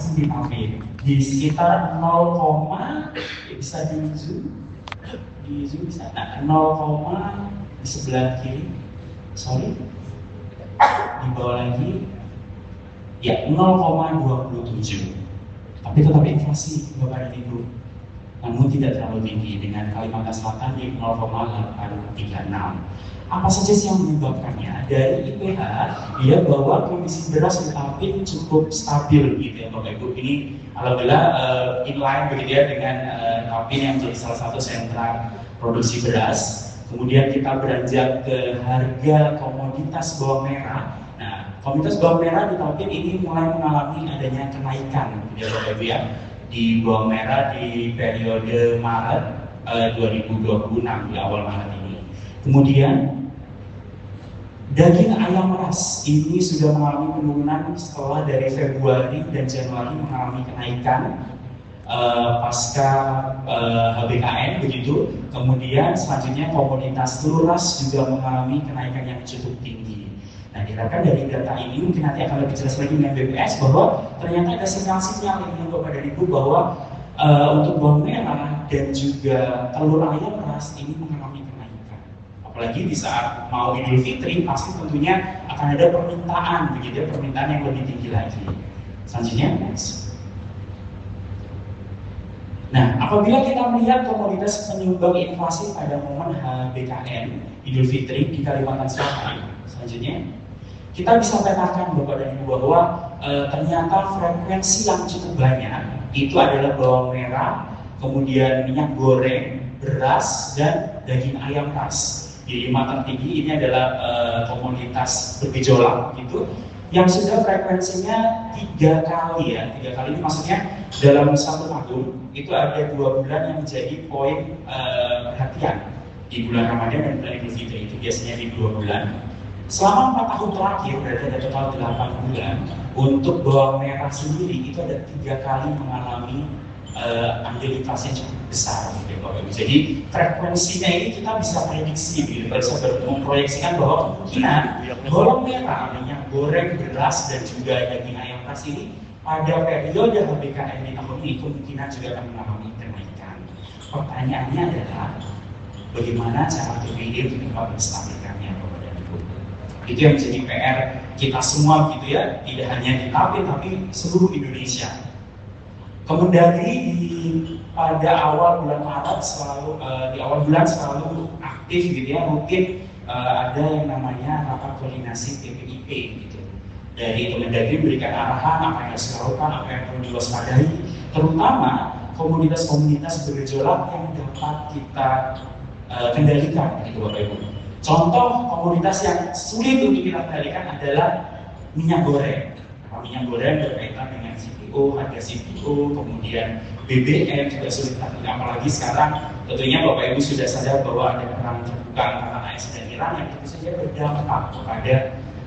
langsung di Tampil di sekitar 0, bisa di zoom bisa, nah 0, di sebelah kiri, sorry, di bawah lagi, ya 0,27. Tapi tetap inflasi Bapak dan Ibu, namun tidak terlalu tinggi dengan Kalimantan Selatan di 0,836. Apa saja sih yang menyebabkannya? Dari IPH, dia bahwa kondisi beras di Tampil cukup stabil gitu ya Bapak Ibu. Ini alhamdulillah inline begitu ya dengan Tampil yang menjadi salah satu sentra produksi beras. Kemudian kita beranjak ke harga komoditas bawang merah. Nah, komoditas bawang merah di Tampil ini mulai mengalami adanya kenaikan gitu ya Bapak Ibu ya. Di bawang merah di periode Maret 2026 di awal Maret ini. Kemudian daging ayam ras ini sudah mengalami penurunan setelah dari Februari dan Januari mengalami kenaikan pasca HBKN begitu. Kemudian selanjutnya komoditas telur ras juga mengalami kenaikan yang cukup tinggi. Nah, diharapkan dari data ini mungkin nanti akan lebih jelas lagi dengan BPS bahwa ternyata ada sinyal-sinyal yang Bapak dan Ibu bahwa untuk bawang merah dan juga telur ayam ras ini mengalami kenaikan. Apalagi di saat mau Idul Fitri pasti tentunya akan ada permintaan begitu ya, permintaan yang lebih tinggi lagi. Selanjutnya, next. Nah, apabila kita melihat komoditas penyumbang inflasi pada momen HBKN Idul Fitri di Kalimantan Selatan, selanjutnya kita bisa petakan Bapak dan Ibu bahwa ternyata frekuensi yang cukup banyak itu adalah bawang merah, kemudian minyak goreng, beras, dan daging ayam ras. Di 5 tertinggi ini adalah komoditas bergejolak gitu, yang sudah frekuensinya 3 kali ya. 3 kali ini maksudnya dalam 1 tahun itu ada 2 bulan yang menjadi poin perhatian di bulan Ramadan dan bulan Idul Fitri, itu biasanya di 2 bulan. Selama 4 tahun terakhir, berarti ada total 8 bulan, untuk bawang merah sendiri itu ada 3 kali mengalami andil inflasi yang cukup besar gitu, Bapak Ibu. Jadi frekuensinya ini kita bisa prediksi, gitu, bisa memproyeksikan bahwa kemungkinan bawang merah, minyak goreng, beras, dan juga daging ayam ras ini pada periode HBKN di tahun ini kemungkinan juga akan mengalami kenaikan. Pertanyaannya adalah bagaimana cara PPID untuk dapat menstabilkannya, Bapak dan Ibu. Itu yang menjadi PR kita semua gitu ya, tidak hanya di Tampil tapi seluruh Indonesia. Kemendagri pada awal bulan Maret selalu di awal bulan selalu aktif gitu ya, rutin ada yang namanya rapat koordinasi PPIP gitu. Dari Kemendagri memberikan arahan apa yang harus dilakukan, apa yang perlu diwaspadai, terutama komunitas-komunitas bergejolak yang dapat kita kendalikan gitu Bapak Ibu. Contoh komunitas yang sulit untuk kita kendalikan adalah minyak goreng. Minyak goreng berkaitan dengan CPO, harga CPO, kemudian BBM juga sulit terkendali. Apalagi sekarang tentunya Bapak Ibu sudah sadar bahwa ada perang terbuka antara AS dan Iran yang tentu saja berdampak kepada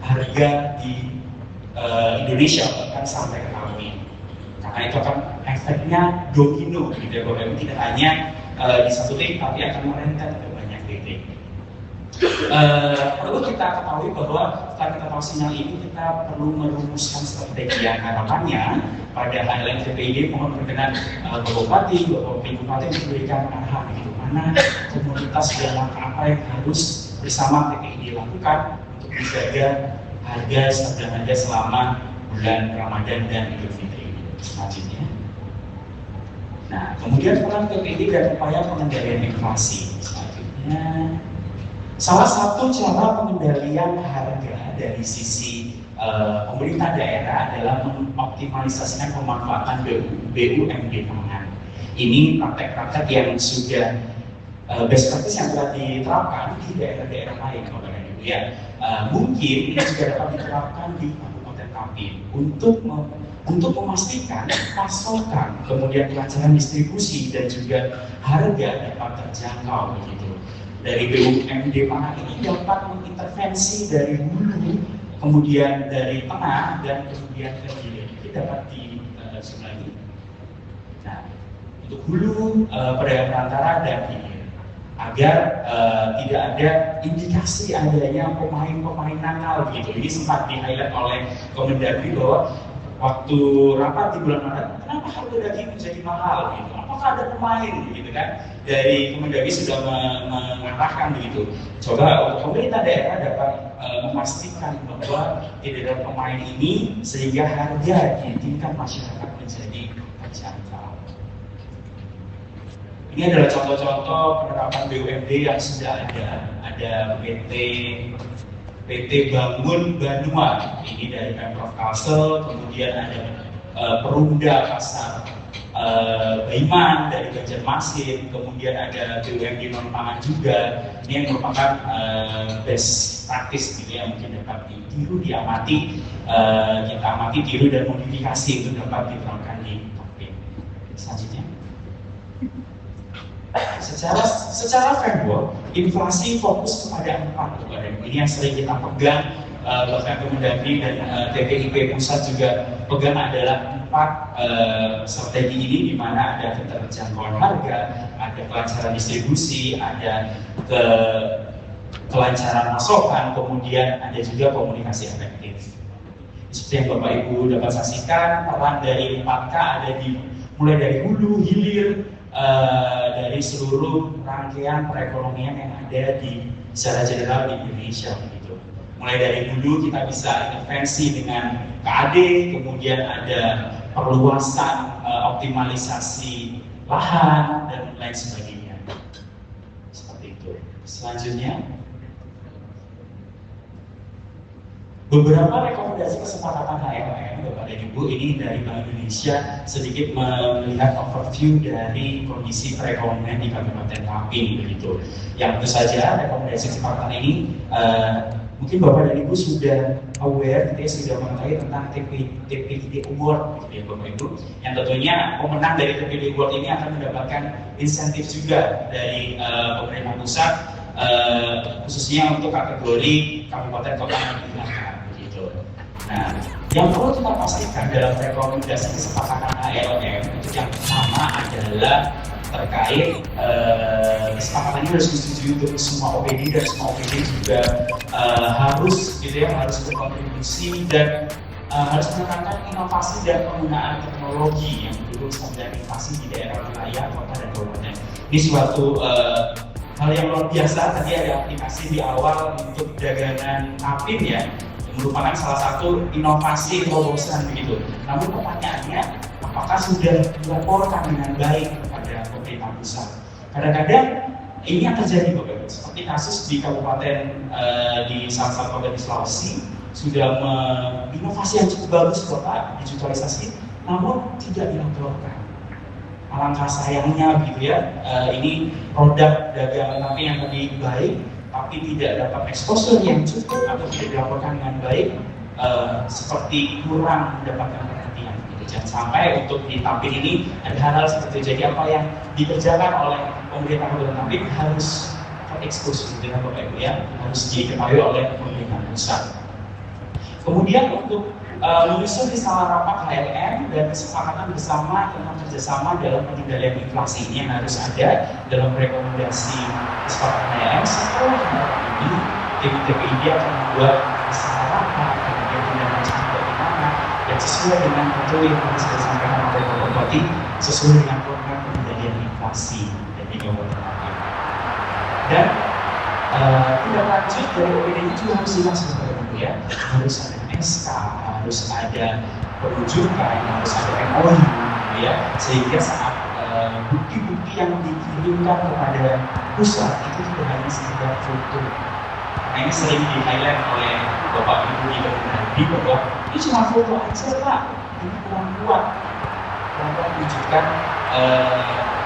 harga di Indonesia bahkan sampai ke tahun ini. Karena itu akan efeknya domino gitu ya Bapak Ibu, tidak hanya di satu titik tapi akan merembet ke banyak titik. Perlu kita ketahui bahwa setelah kita tahu sinyal ini kita perlu merumuskan strategi yang harapannya pada HLN PPID mohon berkenan Bapak Bupati, Bapak Bupati memberikan arahan gitu, mana komunitas dan langkah apa yang harus bersama PPID lakukan untuk menjaga harga stabil harga selama bulan Ramadan dan Idul Fitri selanjutnya. Nah, kemudian peran PPID dan upaya pengendalian inflasi selanjutnya. Salah satu cara pengendalian harga dari sisi pemerintah daerah adalah mengoptimalisasikan pemanfaatan BUMD pangan. Ini praktek-praktek yang sudah best practice yang telah diterapkan di daerah-daerah lain, Bapak dan Ibu ya. Mungkin ini juga dapat diterapkan di Kabupaten Tampil untuk memastikan pasokan, kemudian kelancaran distribusi dan juga harga dapat terjangkau begitu. Dari BUMD pangan ini dapat mengintervensi dari hulu, kemudian dari tengah dan kemudian ke hilir. Ini dapat disebelah. Nah, untuk hulu, pedagang perantara dan hilir, agar tidak ada indikasi adanya pemain-pemain nakal begitu. Ini sempat di-highlight oleh Kemendagri bahwa waktu rapat di bulan Maret, kenapa harga daging menjadi mahal gitu? Apakah ada pemain gitu kan? Dari Kemendagri sudah mengatakan begitu. Coba pemerintah daerah dapat memastikan bahwa tidak ada pemain ini sehingga harga di tingkat masyarakat menjadi terjangkau. Ini adalah contoh-contoh penerapan BUMD yang sudah ada. Ada PT Bangun Banua, ini dari Pemprov Kalsel, kemudian ada Perumda Pasar Baiman dari Banjarmasin, kemudian ada BUMD non pangan juga. Ini yang merupakan best practice gitu yang mungkin dapat ditiru, diamati, kita amati, tiru dan modifikasi untuk dapat diterapkan di topik selanjutnya. Secara framework, inflasi fokus kepada 4. Ini yang sering kita pegang, bahkan Kemendagri dan TPIP pusat juga pegang adalah 4 strategi ini, di mana ada keterjangkauan harga, ada kelancaran distribusi, ada kelancaran pasokan, kemudian ada juga komunikasi efektif. Seperti yang Bapak Ibu dapat saksikan, peran dari 4K ada mulai dari hulu, hilir, dari seluruh rangkaian perekonomian yang ada secara general di Indonesia gitu. Mulai dari dulu kita bisa intervensi dengan KAD, kemudian ada perluasan optimalisasi lahan dan lain sebagainya. Seperti itu. Selanjutnya, beberapa rekomendasi kesepakatan HLM, Bapak dan Ibu, ini dari Bank Indonesia sedikit melihat overview dari kondisi perekonomian di Kabupaten Kapin begitu. Yang tentu saja rekomendasi kesepakatan ini mungkin Bapak dan Ibu sudah aware, sudah mengetahui tentang TPID Award gitu ya Bapak Ibu. Yang tentunya pemenang dari TPID Award ini akan mendapatkan insentif juga dari pemerintah pusat, khususnya untuk kategori kabupaten kota yang digunakan. Nah, yang perlu kita pastikan dalam rekomendasi kesepakatan HLM itu yang pertama adalah terkait kesepakatan ini harus disetujui untuk semua OPD, dan semua OPD juga harus berkontribusi dan harus menekankan inovasi dan penggunaan teknologi yang mendukung standar inovasi di daerah wilayah, kota dan kabupaten. Ini suatu hal yang luar biasa. Tadi ada aplikasi di awal untuk dagangan Kapin ya, merupakan salah satu inovasi terobosan begitu. Namun pertanyaannya, apakah sudah dilaporkan dengan baik kepada pemerintah pusat? Kadang-kadang ini yang terjadi Bapak Ibu, seperti kasus di kabupaten di salah satu kabupaten di Sulawesi sudah inovasi yang cukup bagus Bapak, digitalisasi, namun tidak dilaporkan. Alangkah sayangnya gitu ya, ini produk dagangan tapi yang lebih baik tapi tidak dapat exposure yang cukup atau tidak dilaporkan dengan baik, seperti kurang mendapatkan perhatian gitu. Jangan sampai untuk di Tampin ini ada hal-hal seperti itu. Jadi apa yang dikerjakan oleh pemerintah Kabupaten Tampin harus terekspos gitu ya Bapak Ibu ya, harus diketahui oleh pemerintah pusat. Kemudian untuk menyusun risalah rapat HLM dan kesepakatan bersama tentang kerjasama dalam pengendalian inflasi ini yang harus ada dalam rekomendasi kesepakatan HLM. Setelah ini, tim TPID akan membuat risalah rapat, kemudian tindak lanjut bagaimana yang sesuai dengan itu yang sudah disampaikan oleh Bapak Bupati, sesuai dengan program pengendalian inflasi dari Kabupaten Kapin. Dan tindak lanjut dari OPD itu juga harus jelas Bapak Ibu ya, harus ada SK, harus ada perujukan, harus ada MOU ya, sehingga saat bukti-bukti yang dikirimkan kepada pusat itu tidak hanya sekedar foto. Nah, ini sering di-highlight oleh Bapak Ibu di Kemendagri bahwa ini cuma foto aja Pak, ini kurang kuat untuk menunjukkan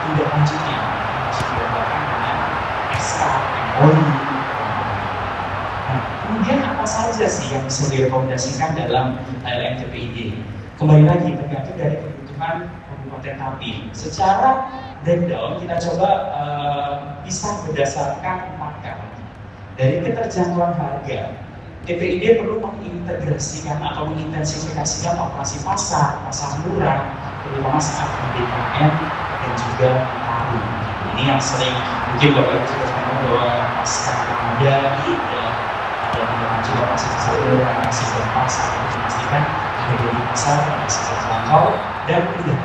tindak lanjutnya harus dilakukan dengan SK, MOU. Kemudian apa saja sih yang bisa direkomendasikan dalam HLM TPID? Kembali lagi tergantung dari kebutuhan Kabupaten Kapin. Secara breakdown kita coba bisa berdasarkan 4 hal. Dari keterjangkauan harga, TPID perlu mengintegrasikan atau mengintensifikasikan operasi pasar murah, terutama saat PDKM dan juga tahu. Ini yang sering mungkin Bapak Ibu sudah tahu bahwa pasca Ramadan dan juga masih satu masih berpas untuk memastikan harga di pasar masih terjangkau dan mudah.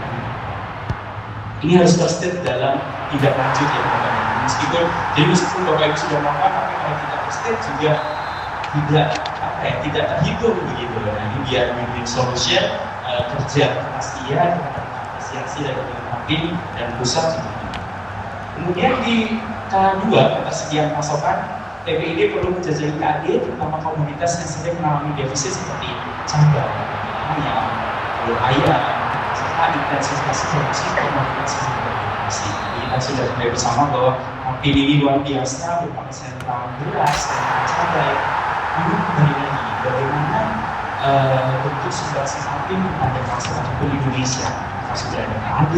Ini harus trusted dalam tindak lanjut ya Bapak Ibu. Meskipun Bapak Ibu sudah melakukan, tapi kalau tidak trusted juga tidak terhitung begitu. Nah ini biar win-win solution, kerja keras dia, apresiasi dari pemimpin dan pusat juga. Kemudian di K2 ketersediaan pasokan, TPID perlu menjajaki KAD terutama komoditas yang sering mengalami defisit seperti cabai, ayam, telur ayam, serta intensitas produksi komoditas yang bervariasi. Kita sudah mulai bersama bahwa makin ini luar biasa berupa sentra beras dan cabai. Ini kembali lagi bagaimana bentuk sumbangsi makin kepada pasar ataupun Indonesia. Apakah sudah ada KAD,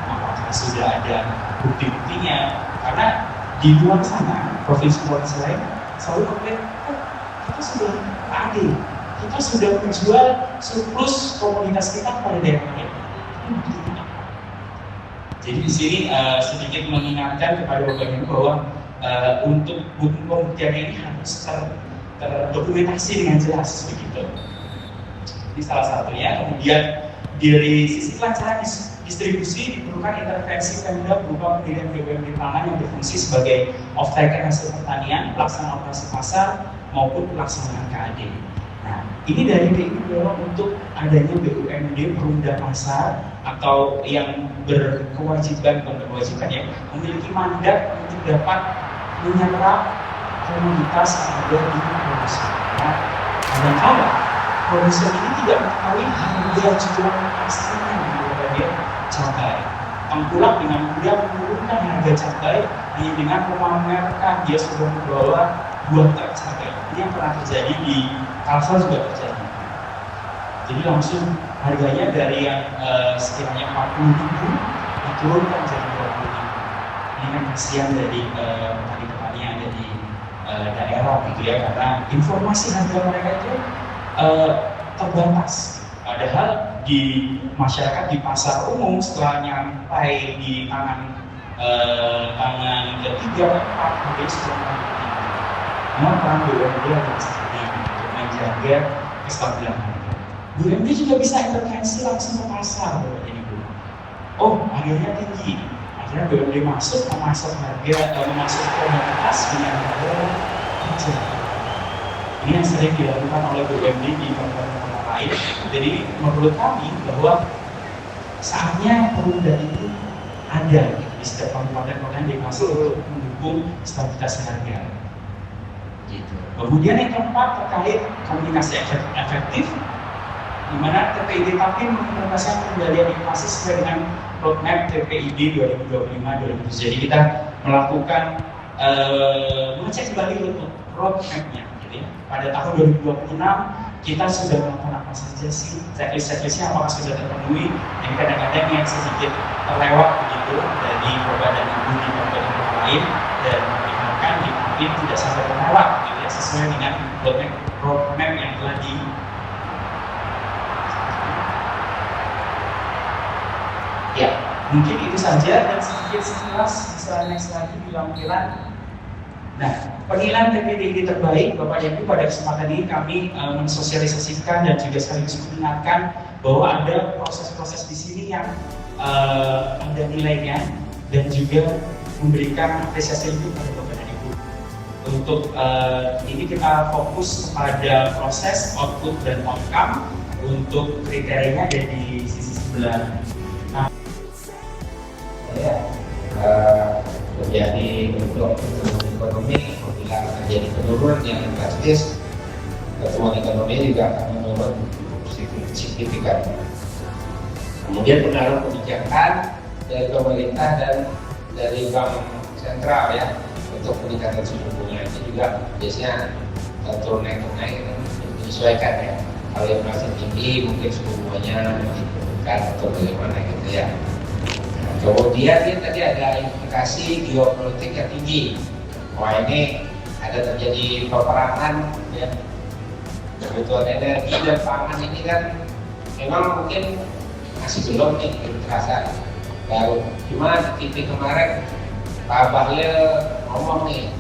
apakah sudah ada bukti-buktinya? Karena di luar sana, provinsi-provinsi lain selalu mengklaim, kita sudah KAD, kita sudah menjual surplus komoditas kita kepada daerah lain. Jadi di sini sedikit mengingatkan kepada Bapak Ibu bahwa untuk pembuktian ini harus terdokumentasi dengan jelas begitu. Ini salah satunya. Kemudian dari sisi kelancaran distribusi diperlukan intervensi Pemda berupa pendirian BUMD pangan yang berfungsi sebagai off-taker hasil pertanian, pelaksanaan operasi pasar maupun pelaksanaan KAD. Nah, ini dari BI mendorong untuk adanya BUMD perumda pasar atau yang berkewajiban, ya, memiliki mandat untuk dapat menyerap komoditas yang ada di produksi. Nah, kadang-kadang produsen ini tidak mengetahui harga jual pastinya di berbagai cabai. Tengkulak dengan mudah menurunkan harga cabai hanya dengan memamerkan dia sudah membawa 2 truk cabai. Ini yang pernah terjadi di Kalsel juga terjadi. Jadi langsung harganya dari yang sekiranya 40.000 diturunkan jadi 20.000. Ini kan kasihan dari petani-petani yang ada di daerah gitu ya, karena informasi harga mereka itu terbatas. Padahal di masyarakat, di pasar umum setelah nyampai di tangan ketiga, keempat, mungkin sudah mengerti. Memang peran BUMD ada besarnya untuk menjaga kestabilan harga. BUMD juga bisa intervensi langsung ke pasar, Bapak Ibu. Oh, harganya tinggi. Akhirnya BUMD memasuk komoditas dengan harga kecil. Ini yang sering dilakukan oleh BUMD di kabupaten lain. Jadi menurut kami bahwa saatnya perumda itu ada di setiap kabupaten kota yang dimasuk untuk mendukung stabilitas harga. Gitu. Kemudian yang keempat terkait komunikasi efektif, di mana TPID Tapin mengimplementasikan pengendalian inflasi sesuai dengan roadmap TPID 2025-2027. Jadi kita melakukan mengecek kembali roadmap-nya. Gitu ya. Pada tahun 2026 kita sudah melakukan apa saja sih, checklist-checklistnya apakah sudah terpenuhi. Yang kadang-kadang yang sedikit terlewat begitu dari badan ibu di kabupaten lain, dan diharapkan di Tapin tidak sampai terlewat gitu ya, sesuai dengan roadmap yang telah di ya, mungkin itu saja dan sedikit sekilas bisa next lagi di lampiran. Nah, penilaian TPID ini terbaik, Bapak Ibu, pada kesempatan ini kami mensosialisasikan dan juga sekaligus mengingatkan bahwa ada proses-proses di sini yang ada nilainya dan juga memberikan apresiasi itu pada Bapak Ibu. Untuk ini kita fokus kepada proses, output dan outcome. Untuk kriterianya ada di sisi sebelah. Terjadi untuk ekonomi, apabila terjadi penurunan yang drastis, pertumbuhan ekonomi juga akan menurun signifikan. Kemudian pengaruh kebijakan dari pemerintah dan dari bank sentral ya untuk peningkatan suku bunga itu juga biasanya turun naik menyesuaikan ya. Kalau yang masih tinggi mungkin suku bunganya diturunkan atau bagaimana gitu ya. Kemudian dia tadi ada implikasi geopolitik yang tinggi. Wah, ini ada terjadi peperangan ya. Kebutuhan energi dan pangan ini kan memang mungkin masih belum nih terasa baru. Cuma di TV kemarin Pak Bahlil ngomong nih,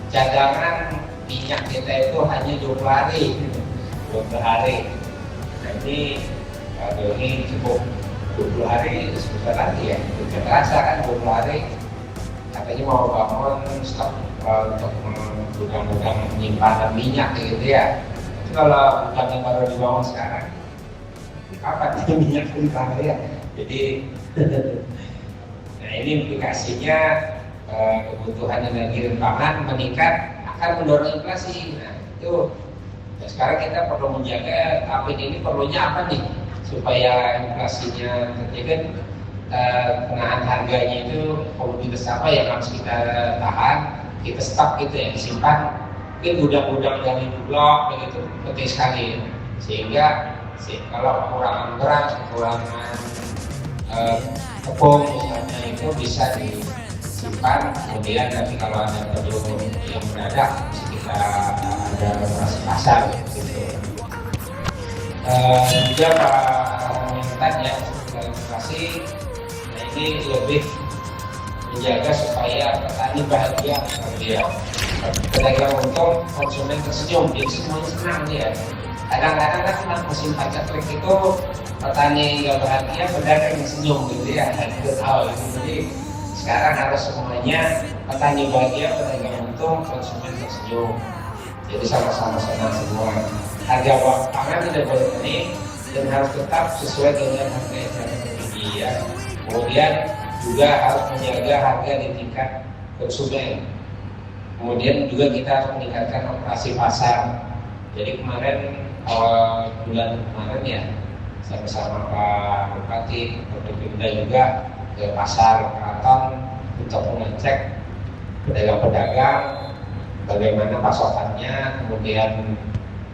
cadangan minyak kita itu hanya 20 hari. 20 hari. Nah ini cukup 20 hari sebentar lagi ya, udah terasa kan 20 hari katanya mau bangun stok untuk gudang-gudang penyimpanan minyak gitu ya. Itu kalau gudangnya baru dibangun sekarang, kapan ini minyak dipakai ya? Jadi, nah ini implikasinya kebutuhan energi dan pangan meningkat akan mendorong inflasi. Nah itu, nah, sekarang kita perlu menjaga tahun ini perlunya apa nih supaya inflasinya terjaga. Penahan harganya itu komoditas apa yang harus kita tahan, kita stok gitu ya, disimpan. Mungkin gudang-gudang dari Bulog begitu penting sekali ya. Sehingga kalau kekurangan beras, kekurangan tepung misalnya itu bisa disimpan, kemudian nanti kalau ada perlu yang mendadak bisa kita ada operasi pasar gitu. Juga Pak Mintan ya inflasi, nah ini lebih menjaga supaya petani bahagia, pedagang untung, konsumen tersenyum, jadi semuanya senang ya. Kadang-kadang kan musim paceklik itu petani nggak bahagia, pedagang yang senyum gitu ya, itu tahu. Jadi sekarang harus semuanya petani bahagia, pedagang untung, konsumen tersenyum. Jadi sama-sama senang semua. Harga pangan tidak boleh naik dan harus tetap sesuai dengan harga yang tertinggi ya. Kemudian juga harus menjaga harga di tingkat konsumen. Kemudian juga kita harus meningkatkan operasi pasar. Jadi kemarin awal bulan kemarin ya, saya bersama Pak Bupati, Pemda juga ke pasar Keraton untuk mengecek pedagang-pedagang bagaimana pasokannya, kemudian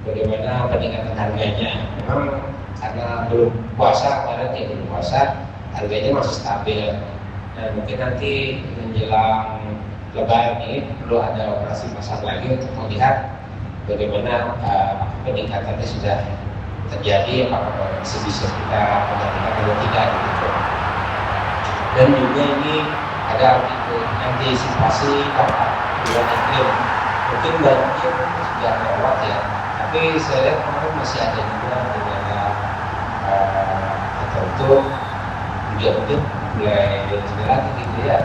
bagaimana peningkatan harganya. Memang karena belum puasa kemarin ya, belum puasa, harganya masih stabil. Nah mungkin nanti menjelang Lebaran ini perlu ada operasi pasar lagi untuk melihat bagaimana peningkatannya sudah terjadi, apakah masih bisa kita kendalikan atau tidak gitu. Dan juga ini ada antisipasi perubahan iklim. Mungkin banjir sudah lewat ya, tapi saya lihat kemarin masih ada juga beberapa tertentu hujan mulai lagi gitu ya.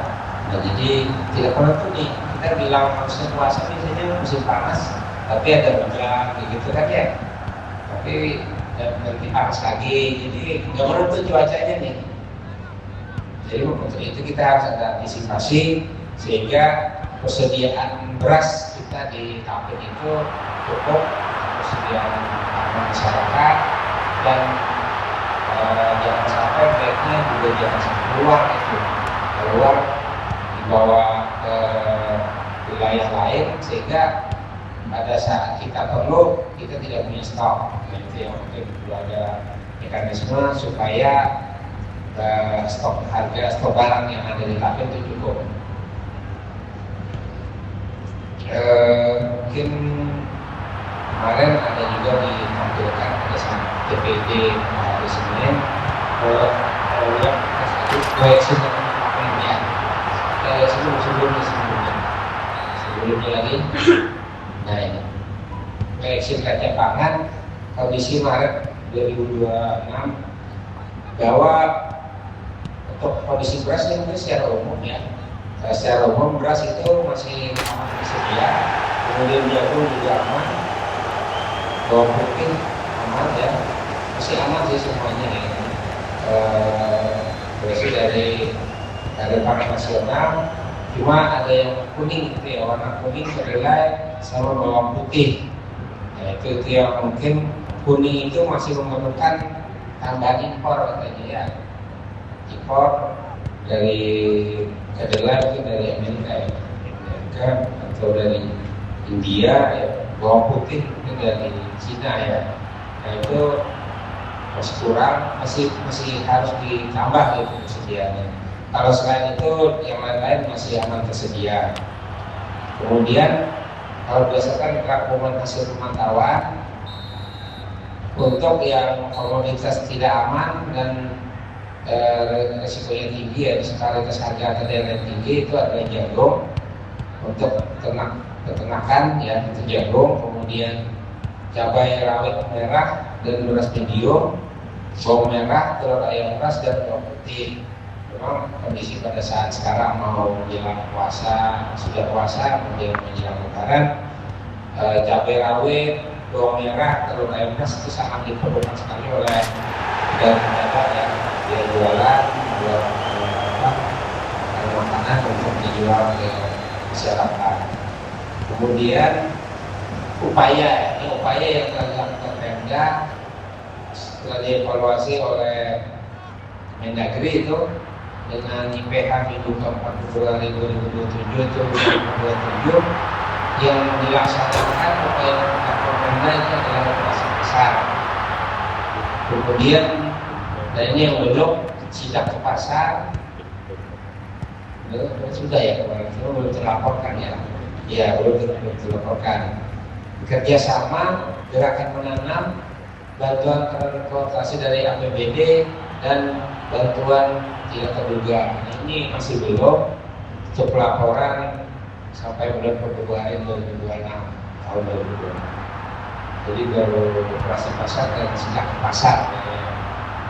Nah jadi tidak pernah tuh nih kita bilang musim puasa biasanya musim panas, tapi ada hujan gitu kan ya. Tapi nanti panas lagi, jadi nggak menentu cuacanya nih. Jadi untuk itu kita harus ada antisipasi sehingga persediaan beras kita di tahun itu cukup, persediaan masyarakat, dan jangan sampai baiknya juga jangan sampai keluar dibawa ke wilayah lain sehingga pada saat kita perlu kita tidak punya stok. Nah, itu yang penting perlu ada mekanisme supaya stok barang yang ada di lapak itu cukup. Mungkin kemarin ada juga ditampilkan pada saat DPD hari Senin proyeksi ya sebelumnya lagi. Nah ini proyeksi neraca pangan kondisi Maret 2026 bahwa untuk kondisi beras ini mungkin secara umum ya. Secara umum beras itu masih aman tersedia, kemudian jagung juga aman, bawang putih aman ya, masih aman sih semuanya ya. Berasal dari pangan nasional, cuma ada yang kuning gitu ya, warna kuning kedelai sama bawang putih. Nah, itu yang mungkin kuning itu masih memerlukan tambahan impor katanya ya, impor dari kedelai mungkin dari Amerika atau dari India ya, bawang putih mungkin dari Cina ya. Nah itu masih kurang, masih harus ditambah gitu persediaannya. Kalau selain itu yang lain-lain masih aman tersedia. Kemudian kalau berdasarkan rangkuman hasil pemantauan untuk yang komoditas tidak aman dan risikonya tinggi ya, disparitas harga kedelai yang tinggi itu adalah jagung untuk peternakan ya, itu jagung, kemudian cabai rawit merah dan beras medium, bawang merah, telur ayam ras dan bawang putih. Memang kondisi pada saat sekarang mau menjelang puasa, sudah puasa, kemudian menjelang lebaran, cabai rawit, bawang merah, telur ayam ras itu sangat diperlukan sekali oleh dan pedagang yang dia jualan buat makanan untuk dijual ke masyarakat. Kemudian upaya yang dilakukan Pemda setelah dievaluasi oleh Mendagri itu dengan IPH Minggu keempat Februari 2027 itu 2027 yang dilaksanakan upaya Pemda itu adalah operasi pasar. Kemudian dan ini yang belum sidak ke pasar sudah ya kemarin itu belum terlaporkan ya belum terlaporkan. Kerjasama gerakan menanam, bantuan transportasi dari APBD dan bantuan tidak terduga. Nah, ini masih belum untuk pelaporan sampai bulan Februari 2026 tahun 2026. Jadi baru operasi pasar dan sidak ke pasar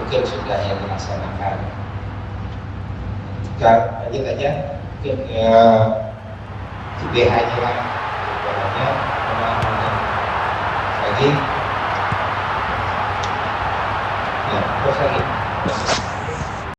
mungkin sudah yang dilaksanakan. Kita lanjut aja mungkin IPH-nya lah sebenarnya lagi ya terus lagi